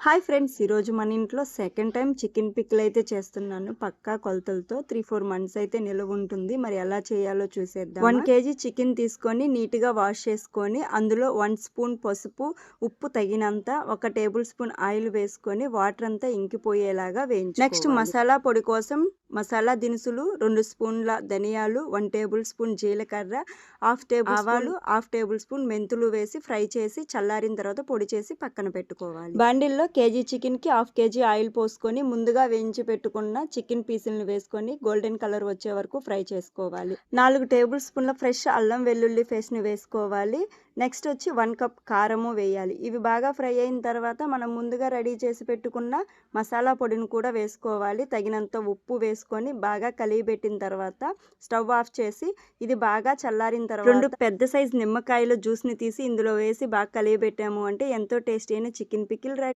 Hi friends, ఈరోజు మన ఇంట్లో సెకండ్ టైం చికెన్ పికిల్ అయితే చేస్తున్నాను. పక్కా కొలతలతో 3-4 మంత్స్ అయితే నిలువ ఉంటుంది. మరి ఎలా చేయాలో చూసేద్దాం. 1 కేజీ చికెన్ తీసుకొని నీట్గా వాష్ చేసుకొని అందులో 1 స్పూన్ పసుపు, ఉప్పు తగినంత, 1 టేబుల్ స్పూన్ ఆయిల్ వేసుకొని వాటర్ అంతా ఇంకిపోయేలాగా వేయించుకోవాలి. నెక్స్ట్ మసాలా పొడి కోసం మసాలా దినుసులు 2 స్పూన్ల ధనియాలు, 1 టేబుల్ స్పూన్ జీలకర్ర, 1/2 టేబుల్ ఆవాలు, 1/2 టేబుల్ స్పూన్ మెంతులు వేసి ఫ్రై చేసి చల్లారిన తర్వాత పొడి చేసి పక్కన పెట్టుకోవాలి. బాండిల్లో కేజీ చికెన్కి 1/2 కేజీ ఆయిల్ పోసుకొని ముందుగా వేయించి పెట్టుకున్న చికెన్ పీసులను వేసుకొని గోల్డెన్ కలర్ వచ్చే వరకు ఫ్రై చేసుకోవాలి. 4 టేబుల్ స్పూన్ల ఫ్రెష్ అల్లం వెల్లుల్లి పేస్ట్ని వేసుకోవాలి. నెక్స్ట్ వచ్చి 1 కప్ కారము వేయాలి. ఇవి బాగా ఫ్రై అయిన తర్వాత మనం ముందుగా రెడీ చేసి పెట్టుకున్న మసాలా పొడిని కూడా వేసుకోవాలి. తగినంత ఉప్పు వేసుకొని బాగా కలియబెట్టిన తర్వాత స్టవ్ ఆఫ్ చేసి ఇది బాగా చల్లారిన తర్వాత 2 పెద్ద సైజు నిమ్మకాయల జ్యూస్ని తీసి ఇందులో వేసి బాగా కలియబెట్టాము అంటే ఎంతో టేస్టీ అయిన చికెన్ పికిల్ రెడీ.